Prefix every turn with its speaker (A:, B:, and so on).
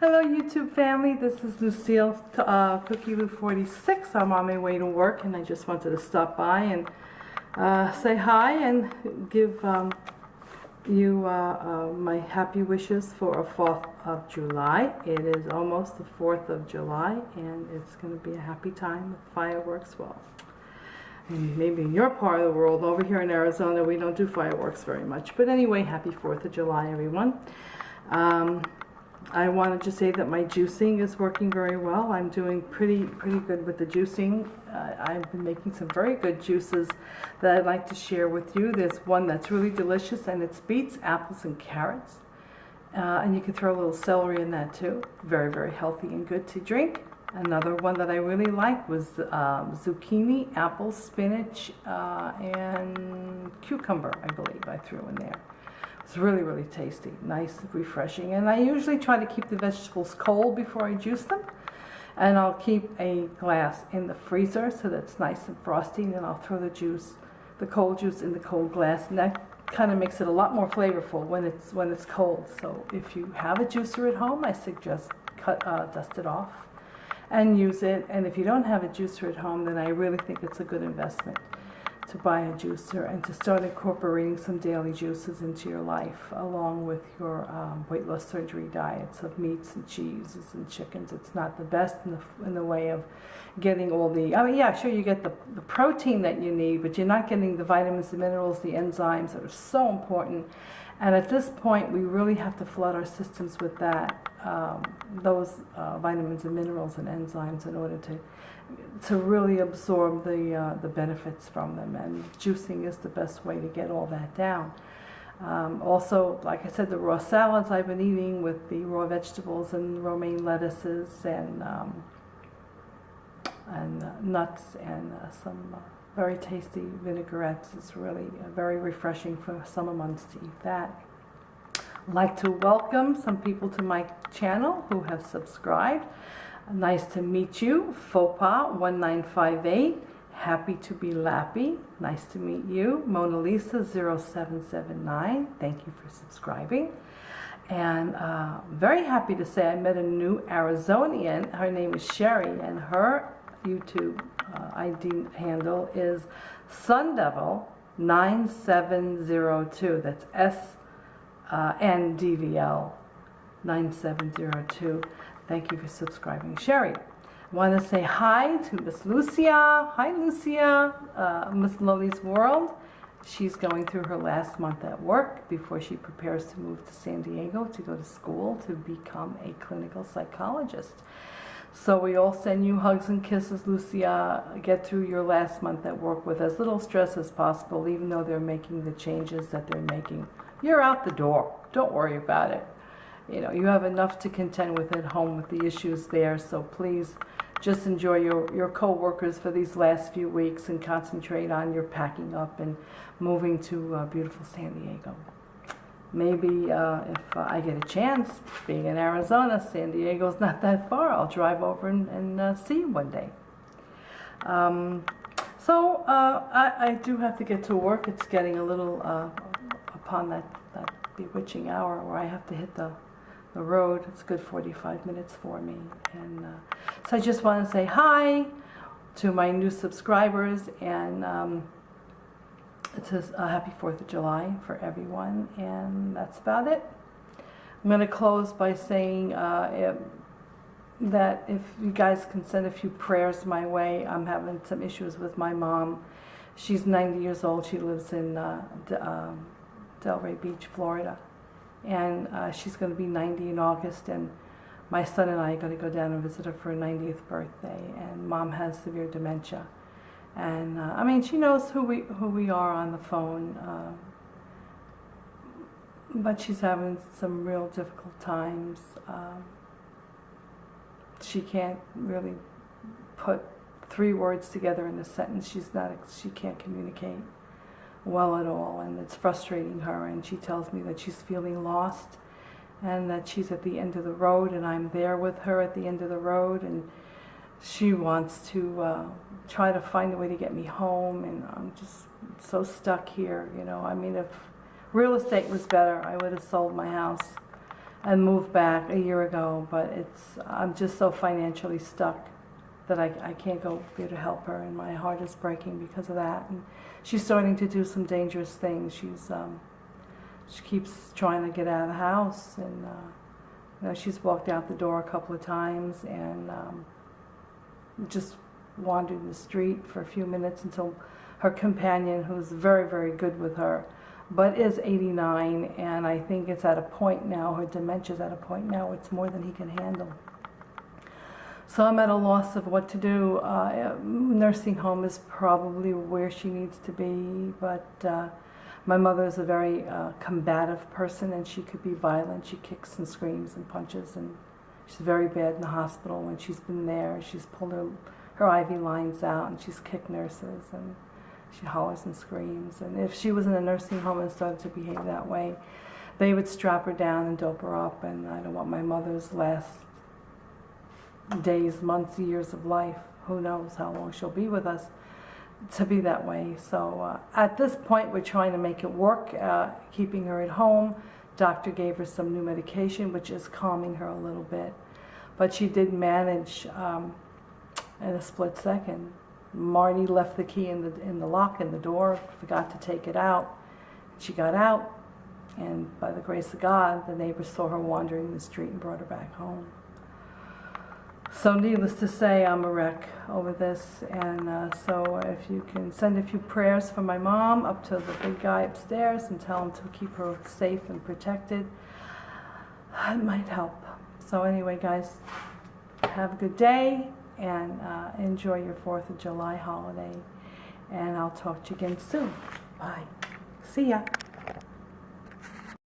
A: Hello YouTube family, this is Lucille, Cookie Lou 46. I'm on my way to work and I just wanted to stop by and say hi and give you my happy wishes for a 4th of July. It is almost the 4th of July and it's going to be a happy time with fireworks. Well, and maybe in your part of the world, over here in Arizona, we don't do fireworks very much. But anyway, happy 4th of July everyone. I wanted to say that my juicing is working very well. I'm doing pretty good with the juicing. I've been making some very good juices that I'd like to share with you. There's one that's really delicious and it's beets, apples, and carrots. And you can throw a little celery in that too. Very healthy and good to drink. Another one that I really liked was zucchini, apple, spinach, and cucumber, I believe I threw in there. It's really tasty, nice, refreshing, and I usually try to keep the vegetables cold before I juice them, and I'll keep a glass in the freezer so that's nice and frosty, and then I'll throw the cold juice in the cold glass, and that kind of makes it a lot more flavorful when it's cold. So if you have a juicer at home, I suggest dust it off and use it, and if you don't have a juicer at home, then I really think it's a good investment to buy a juicer and to start incorporating some daily juices into your life along with your weight loss surgery diets of meats and cheeses and chickens. It's not the best in the way of getting all the, I mean, yeah, sure, you get the protein that you need, but you're not getting the vitamins, the minerals, the enzymes that are so important. And at this point, we really have to flood our systems with those vitamins and minerals and enzymes in order to really absorb the benefits from them. And juicing is the best way to get all that down. Also, like I said, the raw salads I've been eating with the raw vegetables and romaine lettuces and nuts and some very tasty vinaigrettes. It's really very refreshing for summer months to eat that. I'd like to welcome some people to my channel who have subscribed. Nice to meet you, Fopa1958. Happy to be Lappy. Nice to meet you, Mona Lisa 0779. Thank you for subscribing. And very happy to say I met a new Arizonian. Her name is Sherry, and her YouTube ID handle is SunDevil9702. That's SNDVL 9702. Thank you for subscribing, Sherry. I want to say hi to Miss Lucia. Hi, Lucia. Miss Loli's World. She's going through her last month at work before she prepares to move to San Diego to go to school to become a clinical psychologist. So we all send you hugs and kisses, Lucia. Get through your last month at work with as little stress as possible, even though they're making the changes that they're making. You're out the door. Don't worry about it. You know, you have enough to contend with at home with the issues there, so please just enjoy your co-workers for these last few weeks and concentrate on your packing up and moving to beautiful San Diego. Maybe if I get a chance, being in Arizona, San Diego's not that far, I'll drive over and see you one day. I do have to get to work. It's getting a little upon that bewitching hour where I have to hit the road. It's a good 45 minutes for me. And so I just want to say hi to my new subscribers, and it says happy 4th of July for everyone, and that's about it. I'm going to close by saying that if you guys can send a few prayers my way. I'm having some issues with my mom. She's 90 years old. She lives in Delray Beach, Florida, and she's going to be 90 in August, and my son and I are going to go down and visit her for her 90th birthday, and Mom has severe dementia. And I mean, she knows who we are on the phone, but she's having some real difficult times. She can't really put 3 words together in a sentence. She can't communicate well at all, and it's frustrating her. And she tells me that she's feeling lost, and that she's at the end of the road, and I'm there with her at the end of the road, and she wants to try to find a way to get me home, and I'm just so stuck here, you know. I mean, if real estate was better, I would have sold my house and moved back a year ago, but I'm just so financially stuck that I can't go there to help her, and my heart is breaking because of that. And she's starting to do some dangerous things. She keeps trying to get out of the house, and she's walked out the door a couple of times, and just wandered in the street for a few minutes until her companion, who's very, very good with her, but is 89, and I think it's at a point now, her dementia's at a point now, it's more than he can handle. So I'm at a loss of what to do. Nursing home is probably where she needs to be, but my mother is a very combative person, and she could be violent. She kicks and screams and punches, and she's very bad in the hospital. When she's been there, she's pulled her IV lines out, and she's kicked nurses, and she hollers and screams. And if she was in a nursing home and started to behave that way, they would strap her down and dope her up, and I don't want my mother's last days, months, years of life, who knows how long she'll be with us, to be that way. So at this point, we're trying to make it work, keeping her at home. Doctor gave her some new medication, which is calming her a little bit, but she did manage in a split second. Marty left the key in the lock in the door, forgot to take it out. She got out, and by the grace of God, the neighbors saw her wandering the street and brought her back home. So needless to say, I'm a wreck over this, and so if you can send a few prayers for my mom up to the big guy upstairs and tell him to keep her safe and protected, it might help. So anyway, guys, have a good day, and enjoy your 4th of July holiday, and I'll talk to you again soon. Bye. See ya.